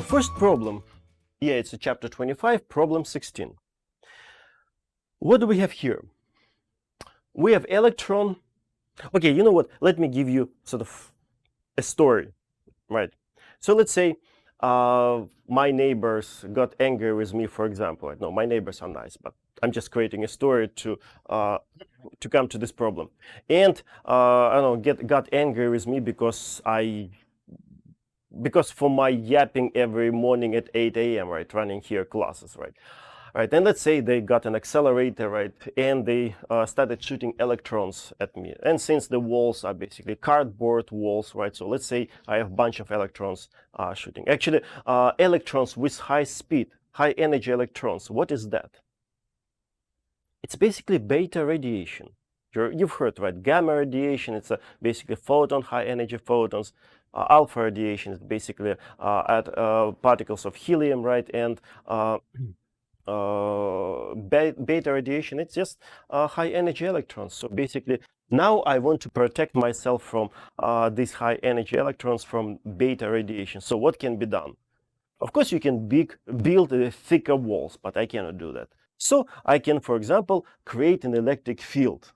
first problem, it's a chapter 25, problem 16. What do we have here? We have electron. Okay, you know what? Let me give you sort of a story, right? So let's say my neighbors got angry with me, for example. No, my neighbors are nice, but I'm just creating a story to come to this problem. And I don't know, got angry with me because for my yapping every morning at 8 a.m., right, running here classes, right? Right, and let's say they got an accelerator, right, and they started shooting electrons at me. And since the walls are basically cardboard walls, right, so let's say I have a bunch of electrons shooting. Actually, electrons with high speed, high energy electrons, what is that? It's basically beta radiation. You've heard, right? Gamma radiation, it's basically photon, high energy photons. Alpha radiation is basically at particles of helium, right? And beta radiation, it's just high energy electrons. So basically, now I want to protect myself from these high energy electrons from beta radiation. So what can be done? Of course, you can build thicker walls, but I cannot do that. So I can, for example, create an electric field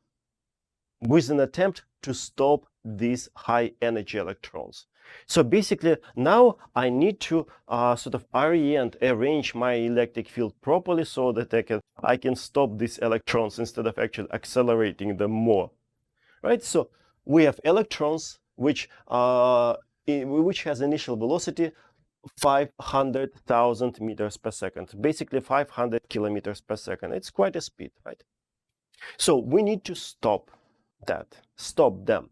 with an attempt to stop these high energy electrons. So basically, now I need to sort of arrange my electric field properly so that I can stop these electrons instead of actually accelerating them more. Right? So we have electrons which has initial velocity 500,000 meters per second, basically 500 kilometers per second. It's quite a speed, right? So we need to stop them.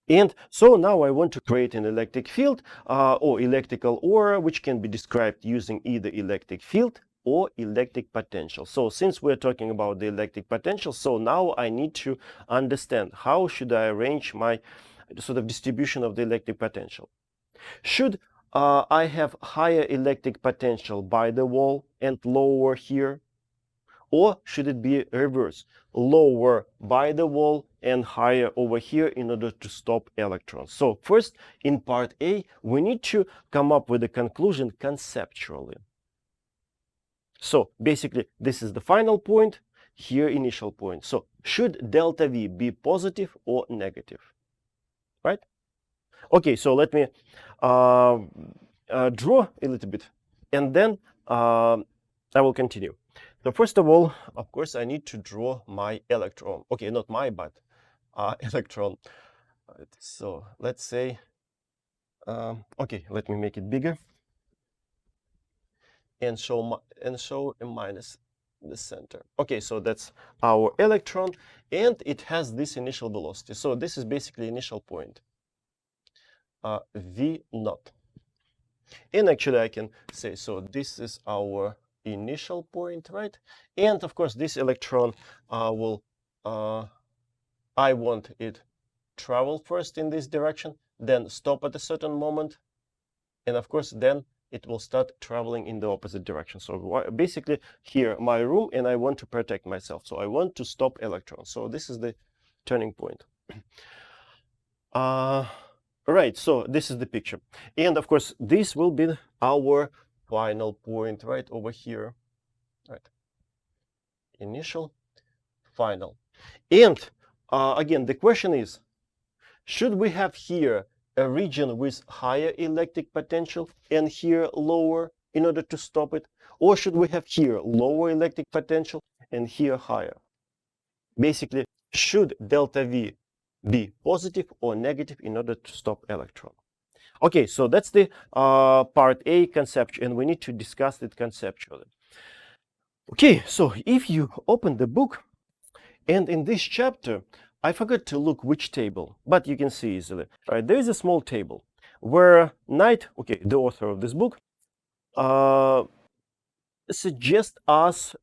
And so now I want to create an electric field or electrical aura, which can be described using either electric field or electric potential. So since we're talking about the electric potential, so now I need to understand how should I arrange my sort of distribution of the electric potential. Should I have higher electric potential by the wall and lower here? Or should it be reverse? Lower by the wall and higher over here in order to stop electrons. So first, in part A, we need to come up with a conclusion conceptually. So basically, this is the final point, here initial point. So should delta V be positive or negative? Right? Okay, so let me draw a little bit, and then I will continue. So first of all, of course, I need to draw my electron. Okay, not my, but electron. So let's say, okay, let me make it bigger and show a minus the center. Okay, so that's our electron, and it has this initial velocity. So this is basically initial point, V naught. And actually, I can say, so this is our initial point, right? And of course, this electron will, I want it travel first in this direction, then stop at a certain moment, and of course, then it will start traveling in the opposite direction. So basically, here, my room, and I want to protect myself. So I want to stop electrons. So this is the turning point. Right, so this is the picture. And of course, this will be our final point right over here. Right. Initial, final. And again, the question is, should we have here a region with higher electric potential and here lower in order to stop it? Or should we have here lower electric potential and here higher? Basically, should delta V be positive or negative in order to stop electron? Okay, so that's the part A conceptual, and we need to discuss it conceptually. Okay, so if you open the book, and in this chapter, I forgot to look which table, but you can see easily. All right, there is a small table where Knight, okay, the author of this book, suggests us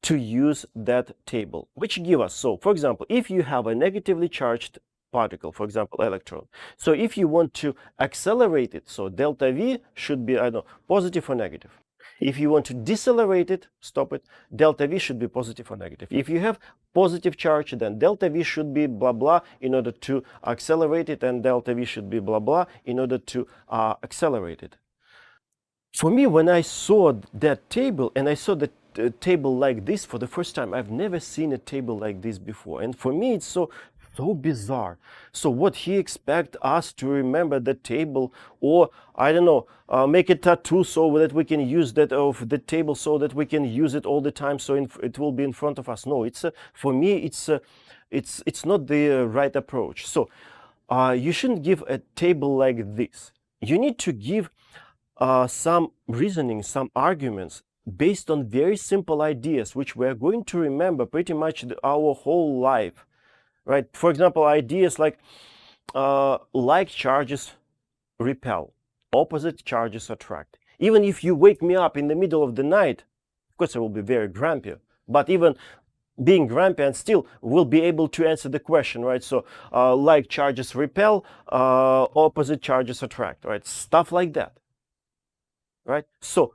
to use that table, which give us, so for example, if you have a negatively charged particle, for example, electron, so if you want to accelerate it, so delta V should be, I don't know, positive or negative. If you want to decelerate it, stop it, delta V should be positive or negative. If you have positive charge, then delta V should be blah blah in order to accelerate it, and delta V should be blah blah in order to accelerate it. For me, when I saw that table, and I saw the table like this for the first time, I've never seen a table like this before. And for me, it's so bizarre. So what he expect us to remember the table, or I don't know, make a tattoo so that we can use that of the table, so that we can use it all the time, so it will be in front of us. No, it's for me, it's not the right approach. So you shouldn't give a table like this. You need to give some reasoning, some arguments based on very simple ideas, which we are going to remember pretty much our whole life, right? For example, ideas like charges repel, opposite charges attract. Even if you wake me up in the middle of the night, of course I will be very grumpy, but even being grumpy and still will be able to answer the question, right? So like charges repel, opposite charges attract, right? Stuff like that. Right? So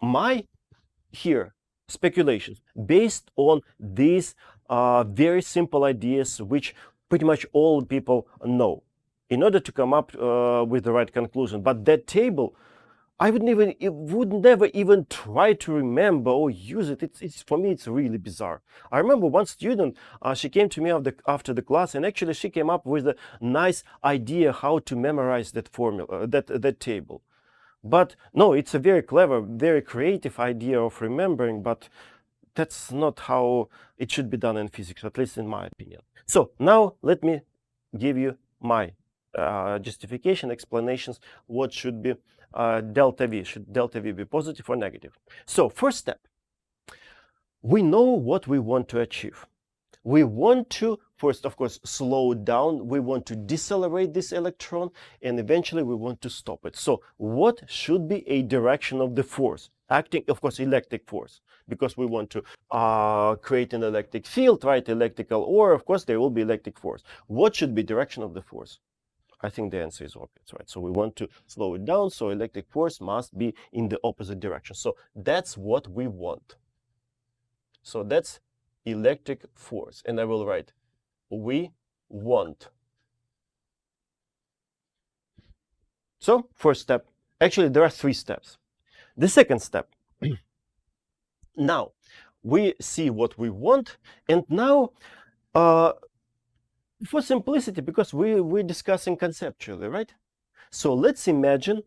my here speculations based on these very simple ideas, which pretty much all people know, in order to come up with the right conclusion. But that table, I would never even try to remember or use it. It's for me, it's really bizarre. I remember one student, she came to me after the class, and actually she came up with a nice idea how to memorize that formula, that table. But no, it's a very clever, very creative idea of remembering, but that's not how it should be done in physics, at least in my opinion. So now let me give you my justification, explanations, what should be delta V. Should delta V be positive or negative? So first step, we know what we want to achieve. We want to first, of course, slow down. We want to decelerate this electron, and eventually we want to stop it. So what should be a direction of the force? Acting, of course, electric force, because we want to create an electric field, right? Electrical, or of course, there will be electric force. What should be direction of the force? I think the answer is obvious, right? So we want to slow it down, so electric force must be in the opposite direction. So that's what we want. So that's electric force, and I will write we want. So first step, actually there are 3 steps. The second step, now we see what we want, and now for simplicity, because we're discussing conceptually, right? So let's imagine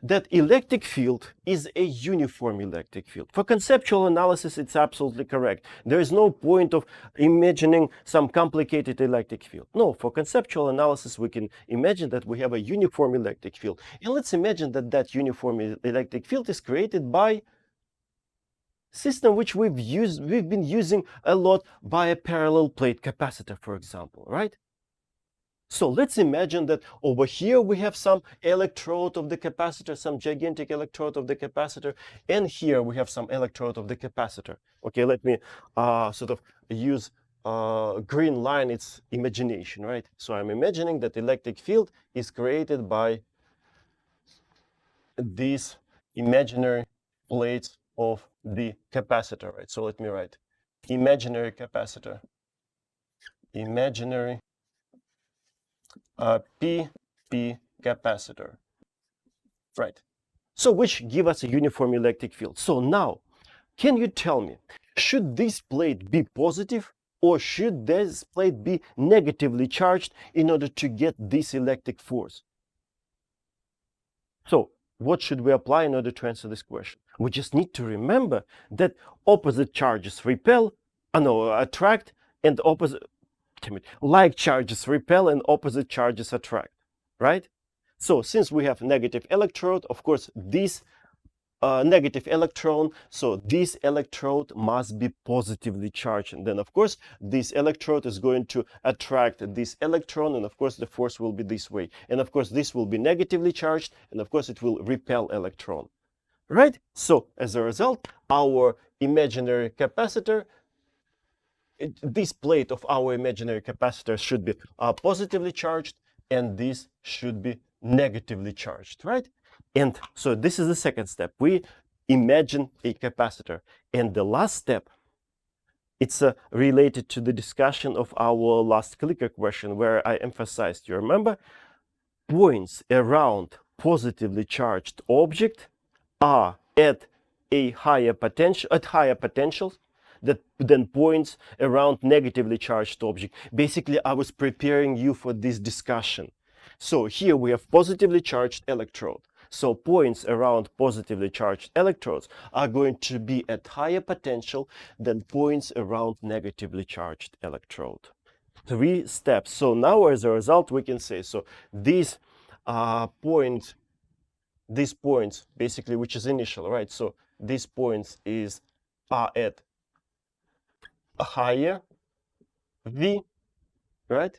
that electric field is a uniform electric field. For conceptual analysis, it's absolutely correct. There is no point of imagining some complicated electric field. No, for conceptual analysis, we can imagine that we have a uniform electric field. And let's imagine that that uniform electric field is created by system which we've been using a lot, by a parallel plate capacitor, for example, right? So let's imagine that over here we have some electrode of the capacitor, some gigantic electrode of the capacitor, and here we have some electrode of the capacitor. Okay, let me sort of use green line, it's imagination, right? So I'm imagining that electric field is created by these imaginary plates of the capacitor, right? So let me write imaginary capacitor, imaginary PP capacitor, right? So which give us a uniform electric field. So now, can you tell me, should this plate be positive, or should this plate be negatively charged in order to get this electric force? So what should we apply in order to answer this question? We just need to remember that opposite charges repel, attract, and like charges repel and opposite charges attract, right? So since we have negative electrode, of course, this negative electron, so this electrode must be positively charged. And then, of course, this electrode is going to attract this electron, and of course, the force will be this way. And of course, this will be negatively charged, and of course, it will repel electron, right? So as a result, our imaginary capacitor, this plate of our imaginary capacitor should be positively charged, and this should be negatively charged, right? And so this is the second step. We imagine a capacitor. And the last step, it's related to the discussion of our last clicker question, where I emphasized, you remember, points around positively charged object are at a higher potentials than points around negatively charged object. Basically, I was preparing you for this discussion. So here we have positively charged electrode. So points around positively charged electrodes are going to be at higher potential than points around negatively charged electrode. 3 steps. So now as a result, we can say, so these points, basically, which is initial, right? So these points are at a higher V, right?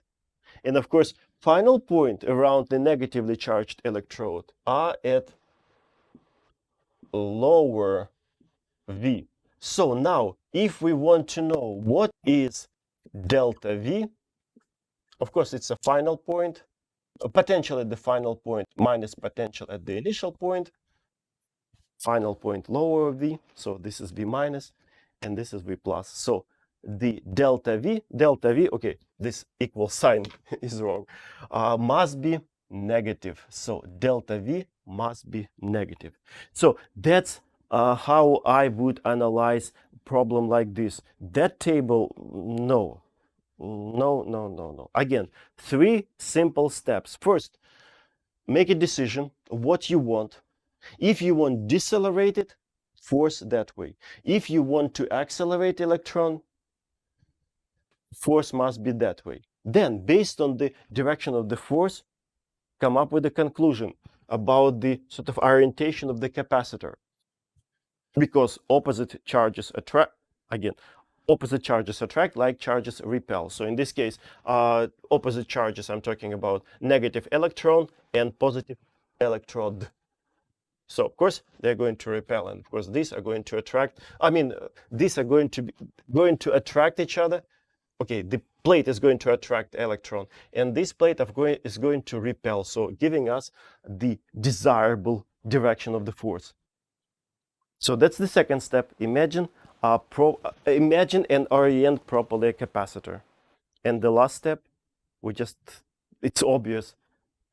And of course, final point around the negatively charged electrode are at lower V. So now, if we want to know what is delta V, of course, it's a final point, a potential at the final point minus potential at the initial point, final point lower V, so this is V minus, and this is V plus. So the delta V, okay, this equal sign is wrong, must be negative. So delta V must be negative. So that's how I would analyze problem like this. That table, no. Again, 3 simple steps. First, make a decision what you want. If you want decelerated, force that way. If you want to accelerate electron, force must be that way. Then, based on the direction of the force, come up with a conclusion about the sort of orientation of the capacitor. Because opposite charges attract, again, opposite charges attract, like charges repel. So in this case, opposite charges, I'm talking about negative electron and positive electrode. So of course they're going to repel, and of course these are going to attract. These are going to attract each other. Okay, the plate is going to attract electron, and this plate is going to repel. So giving us the desirable direction of the force. So that's the second step. Imagine and orient properly a capacitor. And the last step, it's obvious,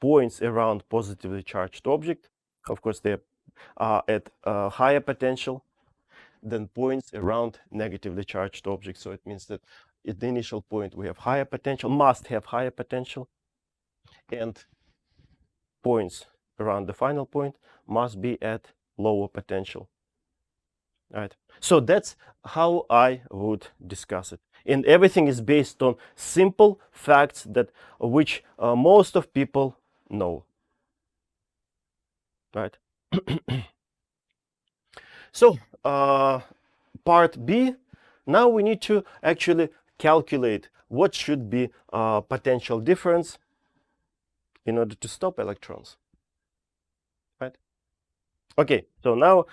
points around positively charged object. Of course, they're at a higher potential than points around negatively charged objects. So it means that at the initial point we have higher potential, must have higher potential, and points around the final point must be at lower potential. Right. So that's how I would discuss it. And everything is based on simple facts that which most of people know. Right. So part B, now we need to actually calculate what should be potential difference in order to stop electrons. Right. Okay, so now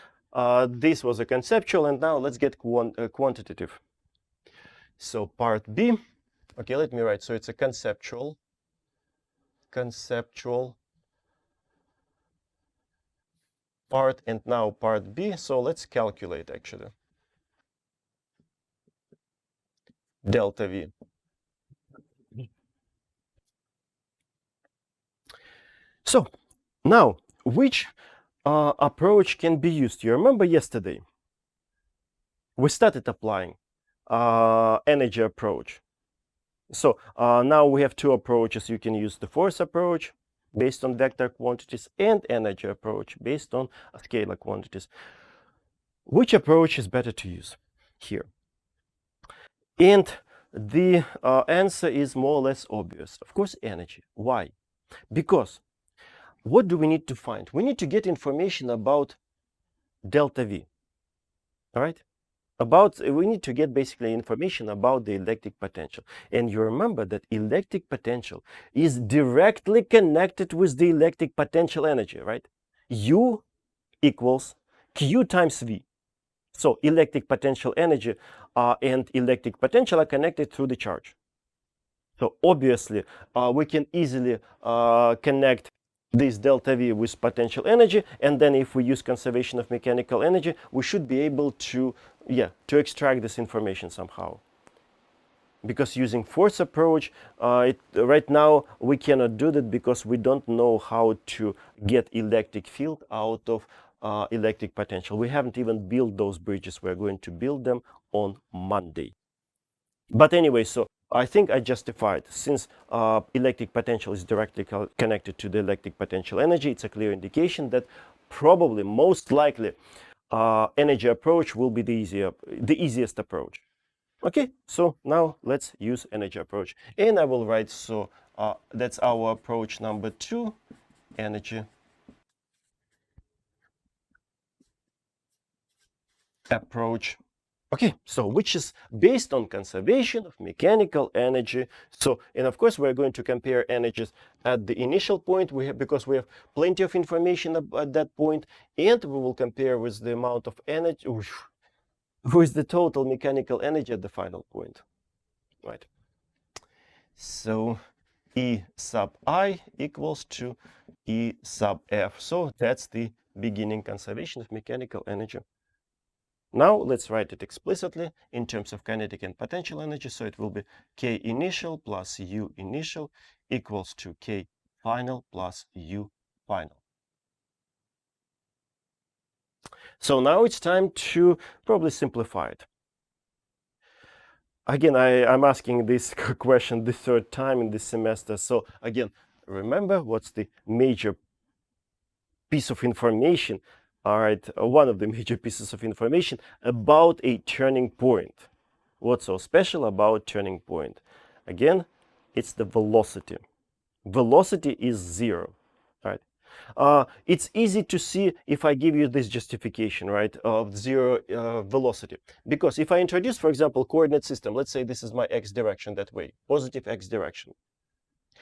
this was a conceptual, and now let's get quantitative. So part B, okay, let me write. So it's a conceptual part, and now part B. So let's calculate actually delta V. So now, which approach can be used? You remember yesterday we started applying energy approach. So now we have 2 approaches. You can use the force approach based on vector quantities and energy approach based on scalar quantities. Which approach is better to use here? And the answer is more or less obvious. Of course, energy. Why? Because what do we need to find? We need to get information about delta V. All right? We need to get basically information about the electric potential. And you remember that electric potential is directly connected with the electric potential energy, right? U equals Q times V. So electric potential energy and electric potential are connected through the charge. So obviously, we can easily connect this delta V with potential energy, and then if we use conservation of mechanical energy, we should be able to extract this information somehow. Because using force approach, right now we cannot do that because we don't know how to get electric field out of electric potential. We haven't even built those bridges. We're going to build them on Monday. But anyway, so I think I justified, since electric potential is directly connected to the electric potential energy, it's a clear indication that probably, most likely, energy approach will be the easiest approach. Okay, so now let's use energy approach. And I will write, so that's our approach number 2, energy approach. Okay, so which is based on conservation of mechanical energy. So, and of course, we're going to compare energies at the initial point, because we have plenty of information at that point, and we will compare with the amount of energy, with the total mechanical energy at the final point, right? So E sub I equals to E sub F. So that's the beginning conservation of mechanical energy. Now let's write it explicitly in terms of kinetic and potential energy. So it will be K initial plus U initial equals to K final plus U final. So now it's time to probably simplify it. Again, I'm asking this question the third time in this semester. So again, remember what's the major piece of information, all right, one of the major pieces of information about a turning point. What's so special about turning point? Again, it's the velocity. Velocity is 0, right? It's easy to see if I give you this justification, right, of 0 velocity. Because if I introduce, for example, coordinate system, let's say this is my x direction that way, positive x direction.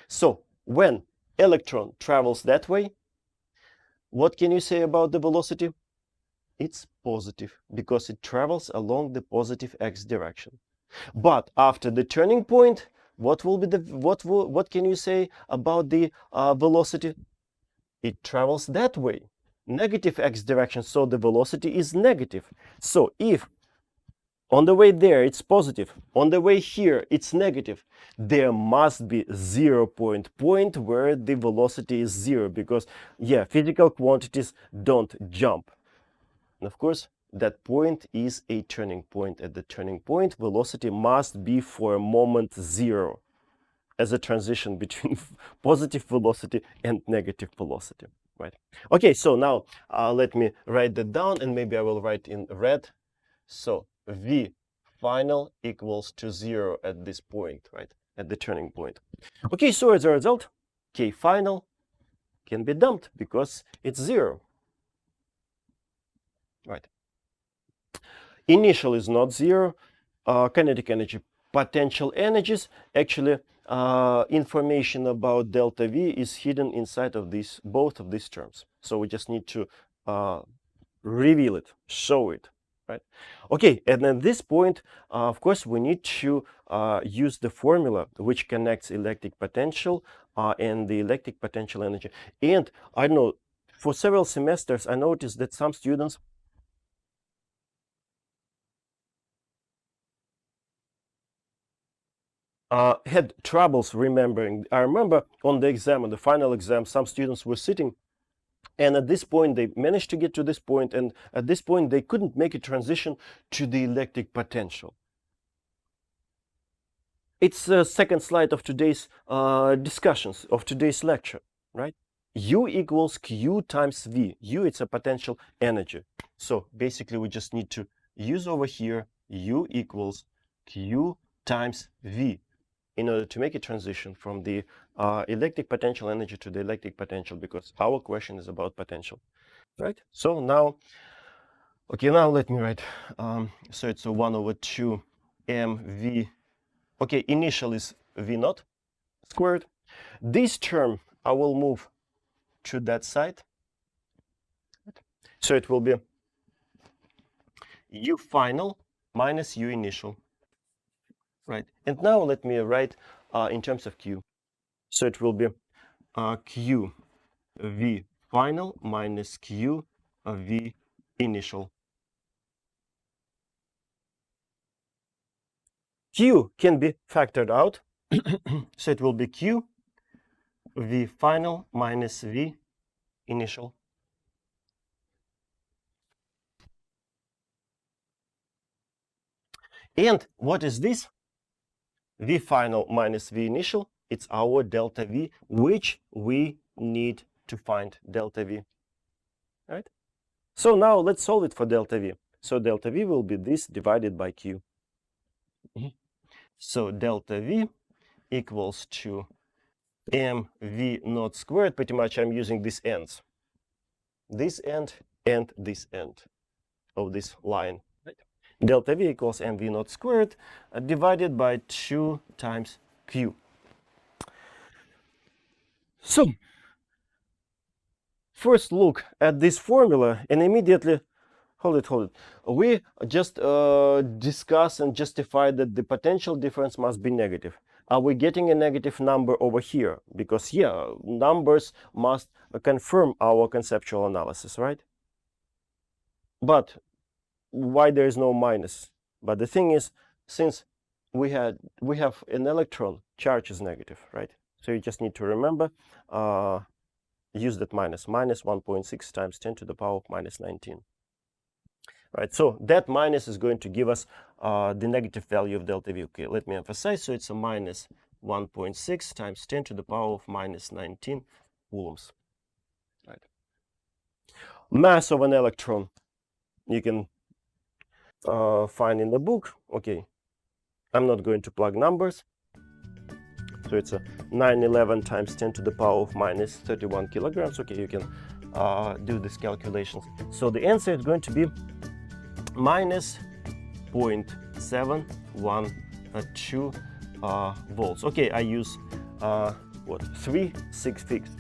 So when electron travels that way, what can you say about the velocity? It's positive, because it travels along the positive x direction. But after the turning point, what will be the what can you say about the velocity? It travels that way, negative x direction, so the velocity is negative. So if on the way there it's positive, on the way here it's negative, there must be 0 point where the velocity is 0, because yeah, physical quantities don't jump. And of course, that point is a turning point. At the turning point, velocity must be for a moment 0, as a transition between positive velocity and negative velocity, right? Okay, so now let me write that down, and maybe I will write in red. So V final equals to 0 at this point, right? At the turning point. Okay, so as a result, K final can be dumped because it's 0, right? Initial is not 0. Kinetic energy, potential energies, actually information about delta V is hidden inside of both of these terms. So we just need to reveal it, show it, right? Okay, and at this point, of course, we need to use the formula which connects electric potential and the electric potential energy. And I know for several semesters, I noticed that some students had troubles remembering. I remember on the exam, on the final exam, some students were sitting, and at this point they managed to get to this point, and at this point they couldn't make a transition to the electric potential. It's the second slide of today's discussions, of today's lecture, right? U equals Q times V. U, it's a potential energy. So basically we just need to use over here U equals Q times V in order to make a transition from the electric potential energy to the electric potential, because our question is about potential, right? So now, okay, now let me write, so it's a 1 over 2 mv, okay, initial is v naught squared. This term I will move to that side, so it will be u final minus u initial, right? And now let me write in terms of q. So it will be q v final minus q v initial. Q can be factored out, so it will be q v final minus v initial. And what is this? V final minus V initial, it's our delta V, which we need to find delta V, right? So now let's solve it for delta V. So delta V will be this divided by Q. So delta V equals to mv naught squared. Pretty much I'm using these ends. This end and this end of this line. Right? Delta V equals mv naught squared divided by 2 times Q. So first look at this formula and immediately, hold it. We just discuss and justify that the potential difference must be negative. Are we getting a negative number over here? Because yeah, numbers must confirm our conceptual analysis, right? But why there is no minus? But the thing is, since we have an electron, charge is negative, right? So you just need to remember, use that minus 1.6 times 10 to the power of minus 19. Right, so that minus is going to give us the negative value of delta V. Okay, let me emphasize. So it's a minus 1.6 times 10 to the power of minus 19 coulombs. Right. Mass of an electron, you can find in the book. Okay, I'm not going to plug numbers. So it's a 911 times 10 to the power of minus 31 kilograms. Okay, you can do these calculations. So the answer is going to be minus 0.712 volts. Okay, I use 3 6 figs.